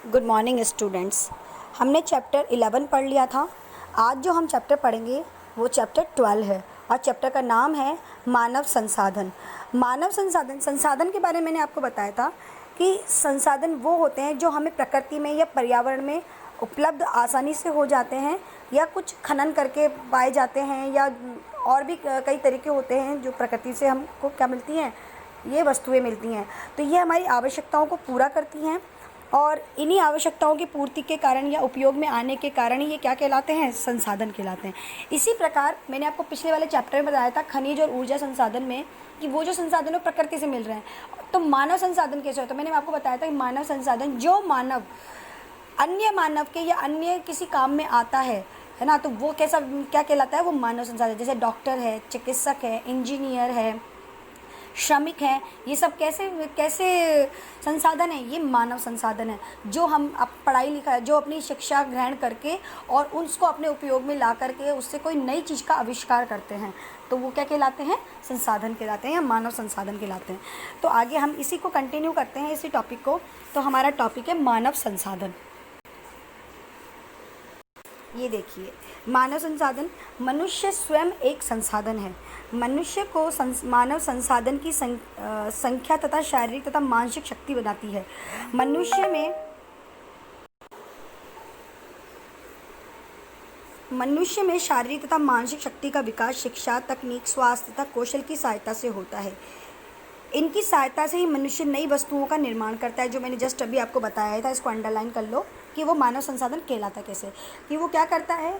Good morning students. हमने chapter 11 पढ़ लिया था। आज जो हम चैप्टर पढ़ेंगे वो चैप्टर 12 है और चैप्टर का नाम है मानव संसाधन। मानव संसाधन संसाधन के बारे में मैंने आपको बताया था कि संसाधन वो होते हैं जो हमें प्रकृति में या पर्यावरण में उपलब्ध आसानी से हो जाते हैं या कुछ खनन करके पाए जाते हैं या और भी कई तरीके होते हैं जो प्रकृति से हमको क्या मिलती हैं, ये वस्तुएं मिलती हैं। तो ये हमारी आवश्यकताओं को पूरा करती हैं और इन्हीं आवश्यकताओं की पूर्ति के कारण या उपयोग में आने के कारण ही ये क्या कहलाते हैं, संसाधन कहलाते हैं। इसी प्रकार मैंने आपको पिछले वाले चैप्टर में बताया था खनिज और ऊर्जा संसाधन में कि वो जो संसाधन है प्रकृति से मिल रहे हैं। तो मानव संसाधन कैसे होता है, मैंने आपको बताया था कि मानव संसाधन जो मानव अन्य मानव के या अन्य किसी काम में आता है ना, तो वो कैसा क्या कहलाता है, वो मानव संसाधन। जैसे डॉक्टर है, चिकित्सक है, इंजीनियर है, श्रमिक हैं, ये सब कैसे कैसे संसाधन है, ये मानव संसाधन है जो हम पढ़ाई लिखा जो अपनी शिक्षा ग्रहण करके और उसको अपने उपयोग में ला करके उससे कोई नई चीज़ का आविष्कार करते हैं, तो वो क्या कहलाते हैं, संसाधन कहलाते हैं या मानव संसाधन कहलाते हैं। तो आगे हम इसी को कंटिन्यू करते हैं, इसी टॉपिक को। तो हमारा टॉपिक है मानव संसाधन। ये देखिए, मानव संसाधन, मनुष्य स्वयं एक संसाधन है। मनुष्य को मानव संसाधन की संख्या तथा शारीरिक तथा मानसिक शक्ति बनाती है। मनुष्य में शारीरिक तथा मानसिक शक्ति का विकास शिक्षा, तकनीक, स्वास्थ्य तथा कौशल की सहायता से होता है। इनकी सहायता से ही मनुष्य नई वस्तुओं का निर्माण करता है, जो मैंने जस्ट अभी आपको बताया था। इसको अंडरलाइन कर लो कि वो मानव संसाधन कहलाता कैसे, कि वो क्या करता है,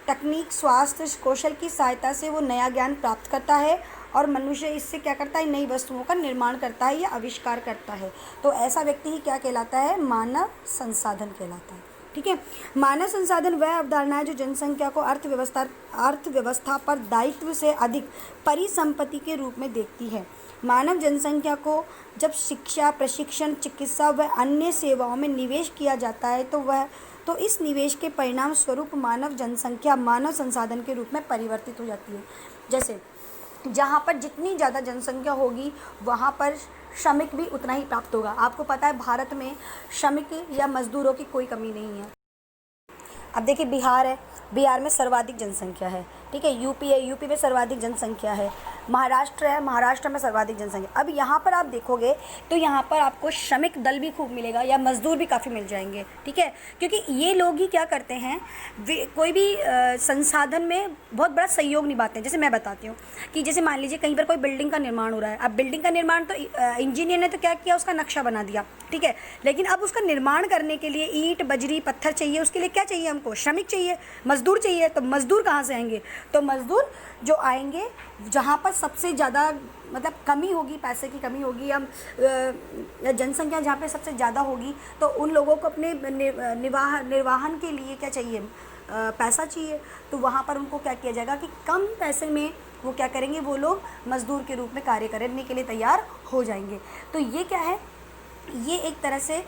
तकनीक, स्वास्थ्य, कौशल की सहायता से वो नया ज्ञान प्राप्त करता है और मनुष्य इससे क्या करता है, नई वस्तुओं का निर्माण करता है या आविष्कार करता है। तो ऐसा व्यक्ति ही क्या कहलाता है, मानव संसाधन कहलाता है। ठीक है। मानव संसाधन वह अवधारणा है जो जनसंख्या को अर्थव्यवस्था पर दायित्व से अधिक परिसंपत्ति के रूप में देखती है। मानव जनसंख्या को जब शिक्षा, प्रशिक्षण, चिकित्सा व अन्य सेवाओं में निवेश किया जाता है तो इस निवेश के परिणाम स्वरूप मानव जनसंख्या मानव संसाधन के रूप में परिवर्तित हो जाती है। जैसे जहाँ पर जितनी ज़्यादा जनसंख्या होगी वहाँ पर श्रमिक भी उतना ही प्राप्त होगा। आपको पता है भारत में श्रमिक या मजदूरों की कोई कमी नहीं है। अब देखिए, बिहार है, बिहार में सर्वाधिक जनसंख्या है। ठीक है। यूपी है, यूपी में सर्वाधिक जनसंख्या है। महाराष्ट्र है, महाराष्ट्र में सर्वाधिक जनसंख्या। अब यहाँ पर आप देखोगे तो यहाँ पर आपको श्रमिक दल भी खूब मिलेगा या मजदूर भी काफ़ी मिल जाएंगे। ठीक है। क्योंकि ये लोग ही क्या करते हैं, कोई भी संसाधन में बहुत बड़ा सहयोग निभाते हैं। जैसे मैं बताती हूँ कि जैसे मान लीजिए कहीं पर कोई बिल्डिंग का निर्माण हो रहा है। अब बिल्डिंग का निर्माण तो इंजीनियर ने तो क्या किया, उसका नक्शा बना दिया। ठीक है। लेकिन अब उसका निर्माण करने के लिए ईंट, बजरी, पत्थर चाहिए। उसके लिए क्या चाहिए, हमको श्रमिक चाहिए, मजदूर चाहिए। तो मजदूर कहाँ से आएंगे, तो मजदूर जो आएंगे जहाँ पर सबसे ज़्यादा मतलब कमी होगी, पैसे की कमी होगी या जनसंख्या जहाँ पे सबसे ज़्यादा होगी, तो उन लोगों को अपने निर्वाहन के लिए क्या चाहिए, पैसा चाहिए। तो वहाँ पर उनको क्या किया जाएगा कि कम पैसे में वो क्या करेंगे, वो लोग मजदूर के रूप में कार्य करने के लिए तैयार हो जाएंगे। तो ये क्या है, ये एक तरह से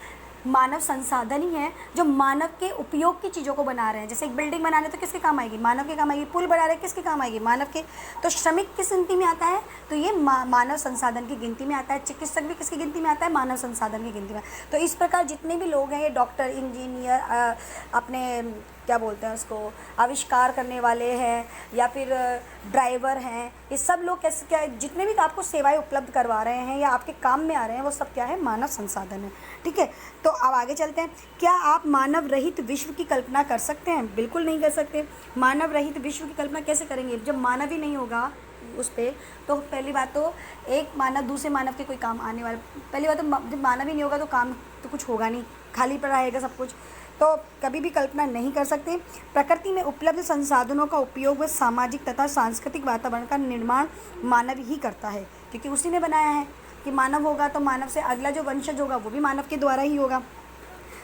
मानव संसाधन ही है जो मानव के उपयोग की चीज़ों को बना रहे हैं। जैसे एक बिल्डिंग बनाने तो किसके काम आएगी, मानव के काम आएगी। पुल बना रहे किसके काम आएगी, मानव के। तो श्रमिक किस गिनती में आता है, तो ये मानव संसाधन की गिनती में आता है। चिकित्सक भी किसकी गिनती में आता है, मानव संसाधन की गिनती में। तो इस प्रकार जितने भी लोग हैं, ये डॉक्टर, इंजीनियर, अपने क्या बोलते हैं उसको, आविष्कार करने वाले हैं या फिर ड्राइवर हैं, ये सब लोग कैसे क्या जितने भी आपको सेवाएं उपलब्ध करवा रहे हैं या आपके काम में आ रहे हैं, वो सब क्या है, मानव संसाधन है। ठीक है। तो अब आगे चलते हैं। क्या आप मानव रहित विश्व की कल्पना कर सकते हैं? बिल्कुल नहीं कर सकते। मानव रहित विश्व की कल्पना कैसे करेंगे, जब मानव ही नहीं होगा उस पर। तो पहली बात तो एक मानव दूसरे मानव के कोई काम आने वाला, पहली बात तो जब मानव ही नहीं होगा तो काम तो कुछ होगा नहीं, खाली पड़ा रहेगा सब कुछ, तो कभी भी कल्पना नहीं कर सकते। प्रकृति में उपलब्ध संसाधनों का उपयोग व सामाजिक तथा सांस्कृतिक वातावरण का निर्माण मानव ही करता है, क्योंकि उसी ने बनाया है कि मानव होगा तो मानव से अगला जो वंशज होगा वो भी मानव के द्वारा ही होगा।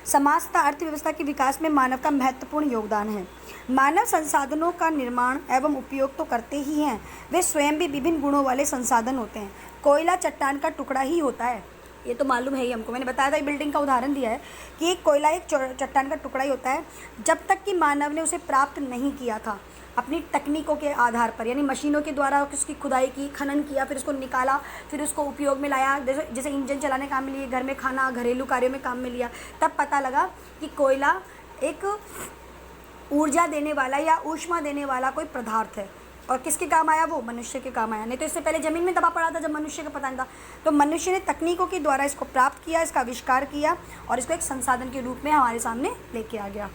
समाज तथा अर्थव्यवस्था के विकास में मानव का महत्वपूर्ण योगदान है। मानव संसाधनों का निर्माण एवं उपयोग तो करते ही हैं, वे स्वयं भी विभिन्न गुणों वाले संसाधन होते हैं। कोयला चट्टान का टुकड़ा ही होता है, ये तो मालूम है ही हमको। मैंने बताया था, बिल्डिंग का उदाहरण दिया है कि एक कोयला एक चट्टान का टुकड़ा ही होता है। जब तक कि मानव ने उसे प्राप्त नहीं किया था अपनी तकनीकों के आधार पर, यानी मशीनों के द्वारा उसकी खुदाई की, खनन किया, फिर उसको निकाला, फिर उसको उपयोग में लाया, जैसे जैसे इंजन चलाने काम में लिए, घर में खाना घरेलू कार्यों में काम में लिया, तब पता लगा कि कोयला एक ऊर्जा देने वाला या ऊष्मा देने वाला कोई पदार्थ है। और किसके काम आया? वो मनुष्य के काम आया। नहीं तो इससे पहले ज़मीन में दबा पड़ा था जब मनुष्य का पता नहीं था। तो मनुष्य ने तकनीकों के द्वारा इसको प्राप्त किया, इसका आविष्कार किया और इसको एक संसाधन के रूप में हमारे सामने लेके आ गया।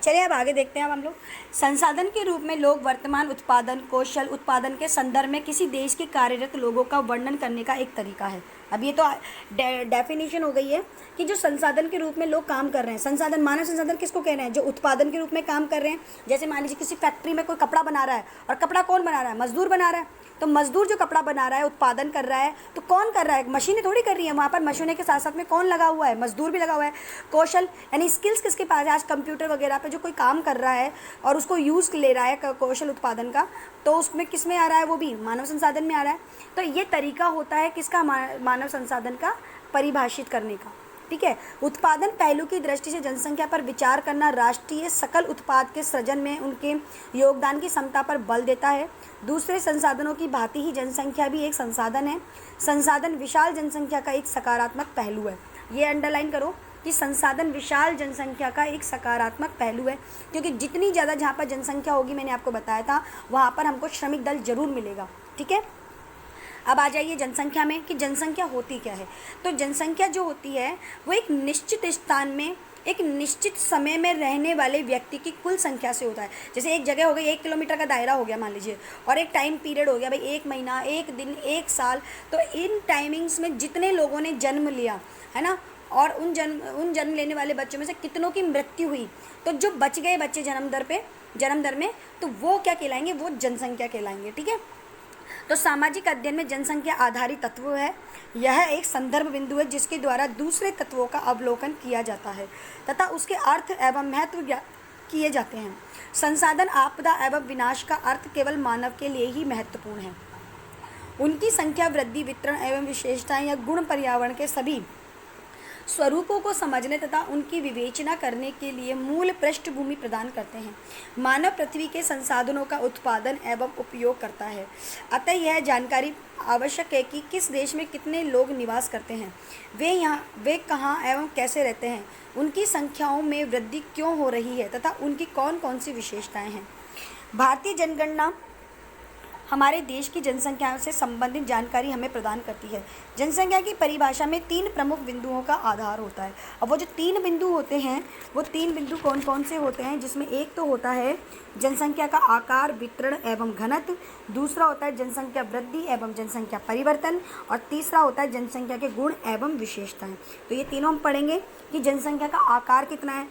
चलिए अब आगे देखते हैं। अब हम लोग संसाधन के रूप में लोग वर्तमान उत्पादन, कौशल उत्पादन के संदर्भ में किसी देश के कार्यरत लोगों का वर्णन करने का एक तरीका है। अब ये तो डेफिनेशन हो गई है कि जो संसाधन के रूप में लोग काम कर रहे हैं। संसाधन, मानव संसाधन किसको कह रहे हैं? जो उत्पादन के रूप में काम कर रहे हैं। जैसे मान लीजिए किसी फैक्ट्री में कोई कपड़ा बना रहा है, और कपड़ा कौन बना रहा है? मजदूर बना रहा है। तो मजदूर जो कपड़ा बना रहा है, उत्पादन कर रहा है, तो कौन कर रहा है? मशीनें थोड़ी कर रही है। वहाँ पर मशीनें के साथ साथ में कौन लगा हुआ है? मजदूर भी लगा हुआ है। कौशल यानी स्किल्स किसके पास है? आज कंप्यूटर वगैरह पे जो कोई काम कर रहा है और उसको यूज़ ले रहा है कौशल उत्पादन का, तो उसमें किस में आ रहा है? वो भी मानव संसाधन में आ रहा है। तो ये तरीका होता है किसका? मानव संसाधन का परिभाषित करने का। ठीक है। उत्पादन पहलू की दृष्टि से जनसंख्या पर विचार करना राष्ट्रीय सकल उत्पाद के सृजन में उनके योगदान की क्षमता पर बल देता है। दूसरे संसाधनों की भांति ही जनसंख्या भी एक संसाधन है। संसाधन विशाल जनसंख्या का एक सकारात्मक पहलू है। ये अंडरलाइन करो कि संसाधन विशाल जनसंख्या का एक सकारात्मक पहलू है, क्योंकि जितनी ज़्यादा जहाँ पर जनसंख्या होगी, मैंने आपको बताया था, वहाँ पर हमको श्रमिक दल जरूर मिलेगा। ठीक है। अब आ जाइए जनसंख्या में कि जनसंख्या होती क्या है। तो जनसंख्या जो होती है वो एक निश्चित स्थान में एक निश्चित समय में रहने वाले व्यक्ति की कुल संख्या से होता है। जैसे एक जगह हो गई, 1 किलोमीटर का दायरा हो गया मान लीजिए, और एक टाइम पीरियड हो गया भाई 1 महीना, 1 दिन, 1 साल। तो इन टाइमिंग्स में जितने लोगों ने जन्म लिया है ना, और उन जन्म लेने वाले बच्चों में से कितनों की मृत्यु हुई, तो जो बच गए बच्चे जन्म दर में, तो वो क्या कहलाएंगे? वो जनसंख्या कहलाएंगे। ठीक है। तो सामाजिक अध्ययन में जनसंख्या आधारित तत्व है। यह एक संदर्भ बिंदु है जिसके द्वारा दूसरे तत्वों का अवलोकन किया जाता है तथा उसके अर्थ एवं महत्व किए जाते हैं। संसाधन, आपदा एवं विनाश का अर्थ केवल मानव के लिए ही महत्वपूर्ण है। उनकी संख्या, वृद्धि, वितरण एवं विशेषताएं या गुण पर्यावरण के सभी स्वरूपों को समझने तथा उनकी विवेचना करने के लिए मूल पृष्ठभूमि प्रदान करते हैं। मानव पृथ्वी के संसाधनों का उत्पादन एवं उपयोग करता है। अतः यह जानकारी आवश्यक है कि किस देश में कितने लोग निवास करते हैं, वे कहाँ एवं कैसे रहते हैं, उनकी संख्याओं में वृद्धि क्यों हो रही है तथा उनकी कौन कौन सी विशेषताएं हैं। भारतीय जनगणना हमारे देश की जनसंख्या से संबंधित जानकारी हमें प्रदान करती है। जनसंख्या की परिभाषा में 3 प्रमुख बिंदुओं का आधार होता है। अब वो जो 3 बिंदु होते हैं, वो 3 बिंदु कौन कौन से होते हैं? जिसमें एक तो होता है जनसंख्या का आकार, वितरण एवं घनत्व, दूसरा होता है जनसंख्या वृद्धि एवं जनसंख्या परिवर्तन, और तीसरा होता है जनसंख्या के गुण एवं विशेषताएँ। तो ये तीनों हम पढ़ेंगे कि जनसंख्या का आकार कितना है,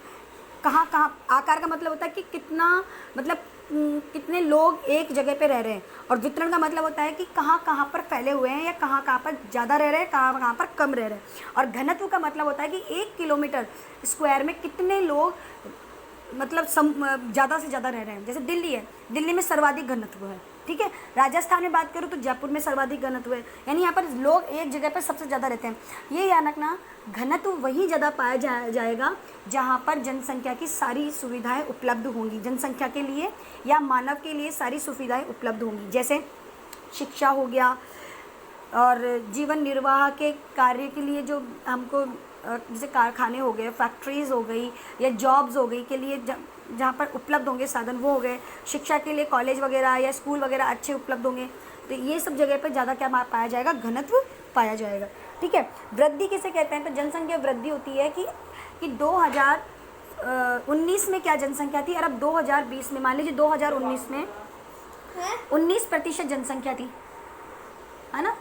कहाँ कहाँ। आकार का मतलब होता है कि कितना, मतलब कितने लोग एक जगह पे रह रहे हैं, और वितरण का मतलब होता है कि कहाँ कहाँ पर फैले हुए हैं या कहाँ कहाँ पर ज़्यादा रह रहे हैं, कहाँ कहाँ पर कम रह रहे हैं। और घनत्व का मतलब होता है कि 1 किलोमीटर स्क्वायर में कितने लोग मतलब ज़्यादा से ज़्यादा रह रहे हैं। जैसे दिल्ली है, दिल्ली में सर्वाधिक घनत्व है। ठीक है। राजस्थान में बात करूँ तो जयपुर में सर्वाधिक घनत्व है, यानी यहाँ पर लोग एक जगह पर सबसे ज़्यादा रहते हैं। ये याद रखना, घनत्व वही ज़्यादा पाया जाएगा जहाँ पर जनसंख्या की सारी सुविधाएं उपलब्ध होंगी। जनसंख्या के लिए या मानव के लिए सारी सुविधाएं उपलब्ध होंगी, जैसे शिक्षा हो गया, और जीवन निर्वाह के कार्य के लिए जो हमको जैसे कारखाने हो गए, फैक्ट्रीज़ हो गई या जॉब्स हो गई के लिए जहाँ पर उपलब्ध होंगे साधन, वो हो गए। शिक्षा के लिए कॉलेज वगैरह या स्कूल वगैरह अच्छे उपलब्ध होंगे। तो ये सब जगह पर ज़्यादा क्या पाया जाएगा? घनत्व पाया जाएगा। ठीक है। वृद्धि किसे कहते हैं? तो जनसंख्या वृद्धि होती है कि 2019 में क्या जनसंख्या थी, और अब 2020 में, मान लीजिए 2019 में 19% जनसंख्या थी, है ना,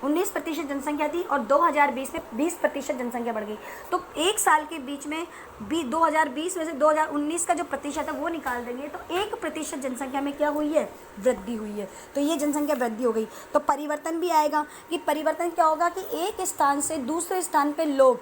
19% जनसंख्या थी, और 2020 में 20% जनसंख्या बढ़ गई। तो एक साल के बीच में 2020 में से 2019 का जो प्रतिशत है वो निकाल देंगे, तो 1% जनसंख्या में क्या हुई है? वृद्धि हुई है। तो ये जनसंख्या वृद्धि हो गई। तो परिवर्तन भी आएगा कि परिवर्तन क्या होगा कि एक स्थान से दूसरे स्थान पर लोग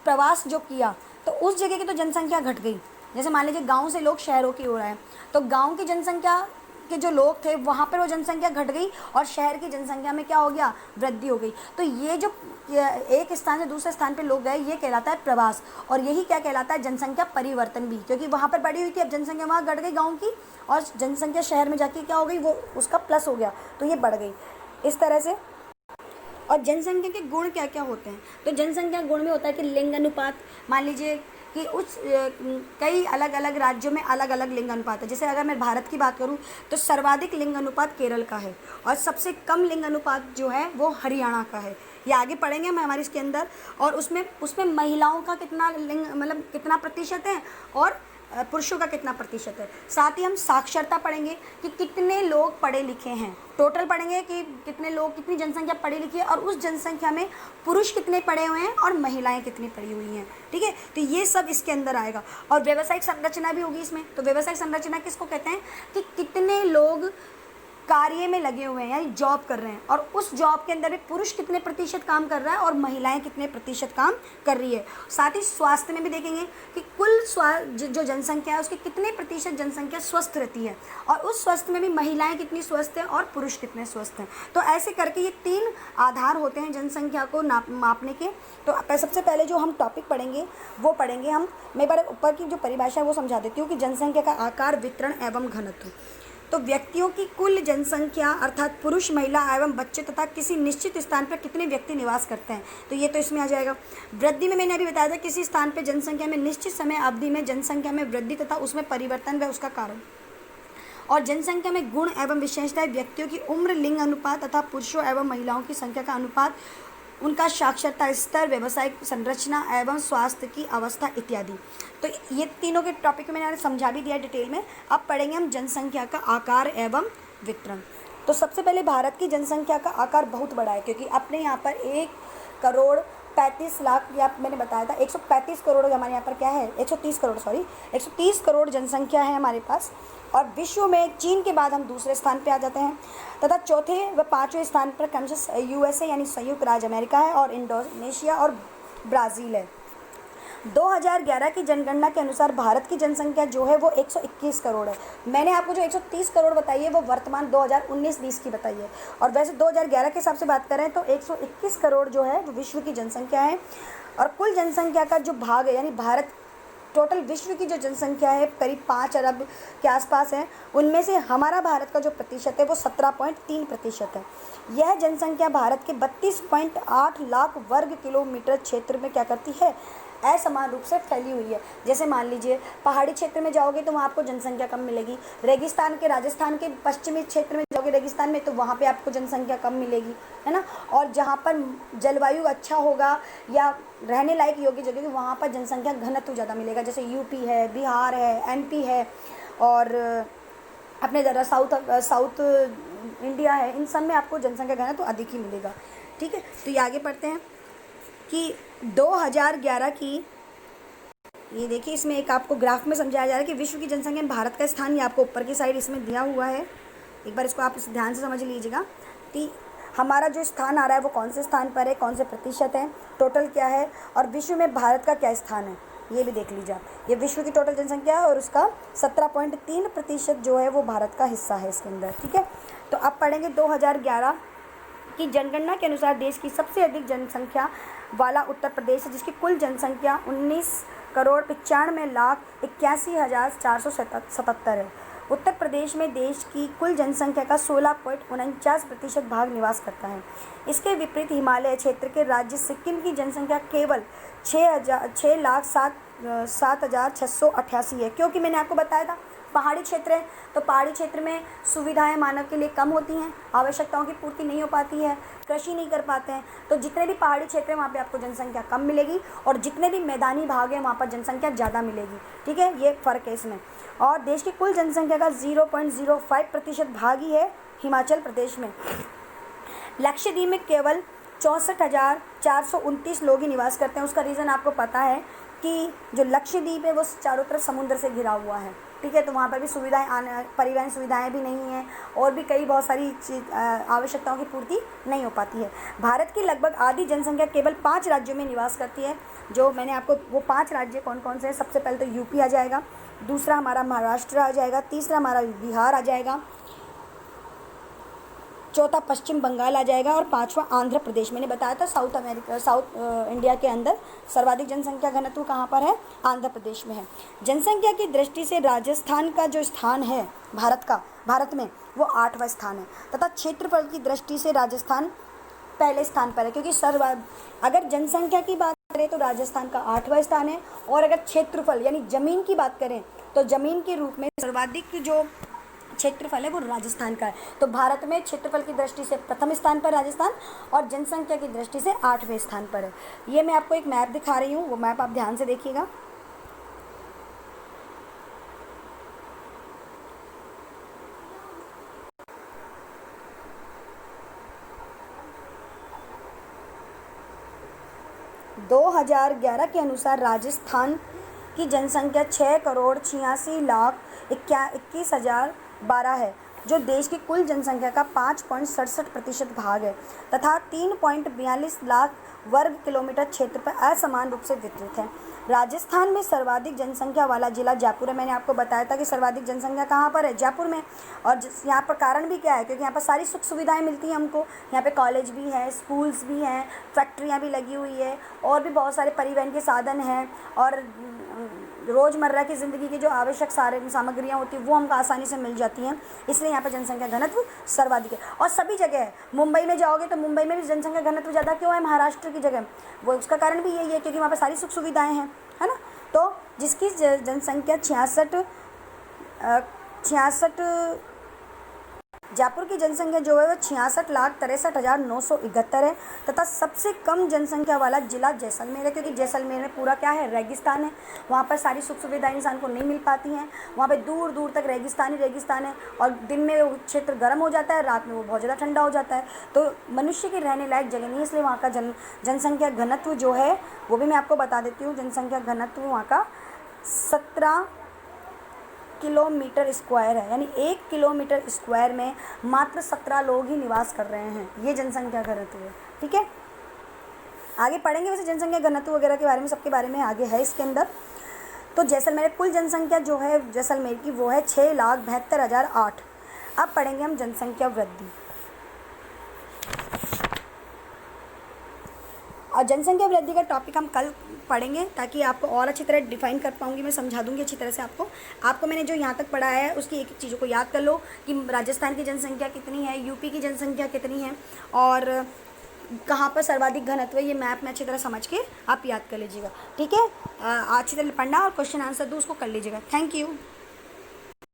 प्रवास जो किया, तो उस जगह की तो जनसंख्या घट गई। जैसे मान लीजिए गाँव से लोग शहरों की ओर आए, तो गाँव की जनसंख्या के जो लोग थे वहाँ पर वो जनसंख्या घट गई और शहर की जनसंख्या में क्या हो गया, वृद्धि हो गई। तो ये जो एक स्थान से दूसरे स्थान पे लोग गए, ये कहलाता है प्रवास। और यही क्या कहलाता है, जनसंख्या परिवर्तन भी, क्योंकि वहाँ पर बढ़ी हुई थी, अब जनसंख्या वहाँ घट गई गाँव की, और जनसंख्या शहर में जाके क्या हो गई, वो उसका प्लस हो गया, तो ये बढ़ गई इस तरह से। और जनसंख्या के गुण क्या क्या होते हैं, तो जनसंख्या गुण में होता है कि लिंग अनुपात। मान लीजिए कि कई अलग अलग राज्यों में अलग अलग लिंग अनुपात है। जैसे अगर मैं भारत की बात करूं तो सर्वाधिक लिंग अनुपात केरल का है, और सबसे कम लिंग अनुपात जो है वो हरियाणा का है। ये आगे पढ़ेंगे हम हमारे इसके अंदर। और उसमें महिलाओं का कितना लिंग, मतलब कितना प्रतिशत है, और पुरुषों का कितना प्रतिशत है। साथ ही हम साक्षरता पढ़ेंगे कि कितने लोग पढ़े लिखे हैं, टोटल पढ़ेंगे कि कितने लोग, कितनी जनसंख्या पढ़ी लिखी है, और उस जनसंख्या में पुरुष कितने पढ़े हुए हैं और महिलाएं कितनी पढ़ी हुई हैं। ठीक है, तो ये सब इसके अंदर आएगा। और व्यावसायिक संरचना भी होगी इसमें। तो व्यावसायिक संरचना किसको कहते हैं, कि कितने लोग कार्य में लगे हुए हैं, यानी जॉब कर रहे हैं, और उस जॉब के अंदर भी पुरुष कितने प्रतिशत काम कर रहा है और महिलाएं कितने प्रतिशत काम कर रही है। साथ ही स्वास्थ्य में भी देखेंगे कि कुल जो जनसंख्या है उसकी कितने प्रतिशत जनसंख्या स्वस्थ रहती है, और उस स्वस्थ में भी महिलाएं कितनी स्वस्थ हैं और पुरुष कितने स्वस्थ हैं। तो ऐसे करके ये 3 आधार होते हैं जनसंख्या को मापने के। तो सबसे पहले जो हम टॉपिक पढ़ेंगे वो पढ़ेंगे हम, मैं एक बार ऊपर की जो परिभाषा है वो समझा देती हूँ कि जनसंख्या का आकार, वितरण एवं घनत्व। तो व्यक्तियों की कुल जनसंख्या अर्थात पुरुष, महिला एवं बच्चे तथा किसी निश्चित स्थान पर कितने व्यक्ति निवास करते हैं, तो ये तो इसमें आ जाएगा। वृद्धि में मैंने अभी बताया था, किसी स्थान पर जनसंख्या में निश्चित समय अवधि में जनसंख्या में वृद्धि तथा उसमें परिवर्तन व उसका कारण। और जनसंख्या में गुण एवं विशेषताएं, व्यक्तियों की उम्र, लिंग अनुपात तथा पुरुषों एवं महिलाओं की संख्या का अनुपात, उनका साक्षरता स्तर, व्यवसायिक संरचना एवं स्वास्थ्य की अवस्था इत्यादि। तो ये तीनों के टॉपिक मैंने समझा भी दिया डिटेल में। अब पढ़ेंगे हम जनसंख्या का आकार एवं वितरण। तो सबसे पहले भारत की जनसंख्या का आकार बहुत बड़ा है, क्योंकि अपने यहाँ पर 1,35,00,000 या मैंने बताया था 135 करोड़ हमारे यहाँ पर क्या है, 130 करोड़ 130 करोड़ जनसंख्या है हमारे पास। और विश्व में चीन के बाद हम दूसरे स्थान पे आ जाते हैं, तथा चौथे व 5वें स्थान पर क्रमशः यूएसए यानी संयुक्त राज्य अमेरिका है, और इंडोनेशिया और ब्राज़ील है। 2011 की जनगणना के अनुसार भारत की जनसंख्या जो है वो 121 करोड़ है। मैंने आपको जो 130 करोड़ बताई है वो वर्तमान 2019-20 की बताई है, और वैसे 2011 के हिसाब से बात करें तो 121 करोड़ जो है वो विश्व की जनसंख्या है। और कुल जनसंख्या का जो भाग है, यानी भारत, टोटल विश्व की जो जनसंख्या है करीब 5 अरब के आसपास है, उनमें से हमारा भारत का जो प्रतिशत है वो 17.3% है। यह जनसंख्या भारत के 32.8 लाख वर्ग किलोमीटर क्षेत्र में क्या करती है, असमान रूप से फैली हुई है। जैसे मान लीजिए पहाड़ी क्षेत्र में जाओगे तो वहाँ आपको जनसंख्या कम मिलेगी, रेगिस्तान के, राजस्थान के पश्चिमी क्षेत्र में जाओगे रेगिस्तान में, तो वहाँ पे आपको जनसंख्या कम मिलेगी, है ना। और जहाँ पर जलवायु अच्छा होगा या रहने लायक योग्य जगह, वहाँ पर जनसंख्या घनत्व ज़्यादा मिलेगा। जैसे यूपी है, बिहार है, एमपी है, और अपने ज़रा साउथ इंडिया है, इन सब में आपको जनसंख्या घनत्व अधिक ही मिलेगा। ठीक है, तो ये आगे पढ़ते हैं कि 2011 की, ये देखिए इसमें एक आपको ग्राफ में समझाया जा रहा है कि विश्व की जनसंख्या में भारत का स्थान, ये आपको ऊपर की साइड इसमें दिया हुआ है। एक बार इसको आप ध्यान से समझ लीजिएगा कि हमारा जो स्थान आ रहा है वो कौन से स्थान पर है, कौन से प्रतिशत है, टोटल क्या है, और विश्व में भारत का क्या स्थान है, ये भी देख लीजिए आप। ये विश्व की टोटल जनसंख्या है और उसका 17.3% जो है वो भारत का हिस्सा है इसके अंदर। ठीक है, तो अब पढ़ेंगे 2011 की जनगणना के अनुसार देश की सबसे अधिक जनसंख्या वाला उत्तर प्रदेश है, जिसकी कुल जनसंख्या 19,81,81,477 है। उत्तर प्रदेश में देश की कुल जनसंख्या का 16.49% भाग निवास करता है। इसके विपरीत हिमालय क्षेत्र के राज्य सिक्किम की जनसंख्या केवल 6,07,688 है, क्योंकि मैंने आपको बताया था पहाड़ी क्षेत्र है, तो पहाड़ी क्षेत्र में सुविधाएं मानव के लिए कम होती हैं, आवश्यकताओं की पूर्ति नहीं हो पाती है, कृषि नहीं कर पाते हैं, तो जितने भी पहाड़ी क्षेत्र हैं वहाँ पे आपको जनसंख्या कम मिलेगी, और जितने भी मैदानी भाग हैं वहाँ पर जनसंख्या ज़्यादा मिलेगी। ठीक है, ये फ़र्क है इसमें। और देश की कुल जनसंख्या का 0.05% भाग ही है हिमाचल प्रदेश में। लक्षद्वीप में केवल 64,429 लोग ही निवास करते हैं। उसका रीज़न आपको पता है कि जो लक्षद्वीप है वो चारों तरफ समुद्र से घिरा हुआ है। ठीक है, तो वहाँ पर भी सुविधाएं, परिवहन सुविधाएं भी नहीं हैं, और भी कई बहुत सारी आवश्यकताओं की पूर्ति नहीं हो पाती है। भारत की लगभग आधी जनसंख्या केवल 5 राज्यों में निवास करती है। जो मैंने आपको, वो 5 राज्य कौन कौन से हैं, सबसे पहले तो यूपी आ जाएगा, दूसरा हमारा महाराष्ट्र आ जाएगा, तीसरा हमारा बिहार आ जाएगा, चौथा पश्चिम बंगाल आ जाएगा और पाँचवा आंध्र प्रदेश। मैंने बताया था साउथ इंडिया के अंदर सर्वाधिक जनसंख्या घनत्व कहाँ पर है, आंध्र प्रदेश में है। जनसंख्या की दृष्टि से राजस्थान का जो स्थान है भारत में वो 8वां स्थान है, तथा क्षेत्रफल की दृष्टि से राजस्थान पहले स्थान पर है, क्योंकि अगर जनसंख्या की बात करें तो राजस्थान का 8वां स्थान है, और अगर क्षेत्रफल यानी ज़मीन की बात करें तो ज़मीन के रूप में सर्वाधिक जो क्षेत्रफल है वो राजस्थान का है। तो भारत में क्षेत्रफल की दृष्टि से प्रथम स्थान पर राजस्थान और जनसंख्या की दृष्टि से 8वें स्थान पर है। ये मैं आपको एक मैप दिखा रही हूँ, वो मैप आप ध्यान से देखिएगा। दो 2011 के अनुसार राजस्थान की जनसंख्या 6,86,21,012 है, जो देश की कुल जनसंख्या का 5.67% भाग है तथा 3.42 लाख वर्ग किलोमीटर क्षेत्र पर असमान रूप से वितरित है। राजस्थान में सर्वाधिक जनसंख्या वाला जिला जयपुर है। मैंने आपको बताया था कि सर्वाधिक जनसंख्या कहाँ पर है, जयपुर में। और यहाँ पर कारण भी क्या है, क्योंकि यहाँ पर सारी सुख सुविधाएं मिलती हैं हमको। यहाँ पे कॉलेज भी है, स्कूल्स भी हैं, फैक्ट्रियाँ भी लगी हुई है, और भी बहुत सारे परिवहन के साधन हैं, और रोज़मर्रा की ज़िंदगी की जो आवश्यक सारे सामग्रियाँ होती हैं वो हमको आसानी से मिल जाती हैं, इसलिए यहाँ पर जनसंख्या घनत्व सर्वाधिक है। और सभी जगह है, मुंबई में जाओगे तो मुंबई में भी जनसंख्या घनत्व ज़्यादा क्यों है महाराष्ट्र की जगह, वो उसका कारण भी यही है क्योंकि वहाँ पर सारी सुख सुविधाएँ हैं, है ना। तो जिसकी जनसंख्या 66 जयपुर की जनसंख्या जो है वो 66,63,971 है, तथा सबसे कम जनसंख्या वाला जिला जैसलमेर है, क्योंकि जैसलमेर में पूरा क्या है, रेगिस्तान है। वहाँ पर सारी सुख सुविधाएं इंसान को नहीं मिल पाती हैं, वहाँ पे दूर दूर तक रेगिस्तान है, और दिन में वो क्षेत्र गर्म हो जाता है, रात में वो बहुत ज़्यादा ठंडा हो जाता है, तो मनुष्य की रहने लायक जगह नहीं है, इसलिए वहाँ का जनसंख्या घनत्व जो है वो भी मैं आपको बता देती हूँ। जनसंख्या घनत्व वहाँ का 17 किलोमीटर स्क्वायर है, यानी 1 किलोमीटर स्क्वायर में मात्र 17 लोग ही निवास कर रहे हैं। ये जनसंख्या घनत्व है, ठीक है। आगे पढ़ेंगे वैसे जनसंख्या घनत्व वगैरह के बारे में, सबके बारे में आगे है इसके अंदर। तो जैसलमेर कुल जनसंख्या जो है जैसलमेर की वो है 6,72,008। अब पढ़ेंगे हम जनसंख्या वृद्धि। और जनसंख्या वृद्धि का टॉपिक हम कल पढ़ेंगे, ताकि आपको और अच्छी तरह डिफाइन कर पाऊंगी, मैं समझा दूंगी अच्छी तरह से आपको मैंने जो यहाँ तक पढ़ाया है उसकी एक एक चीज़ों को याद कर लो कि राजस्थान की जनसंख्या कितनी है, यूपी की जनसंख्या कितनी है, और कहाँ पर सर्वाधिक घनत्व है। ये मैप में अच्छी तरह समझ के आप याद कर लीजिएगा, ठीक है। अच्छी तरह पढ़ना और क्वेश्चन आंसर दो उसको कर लीजिएगा। Thank you.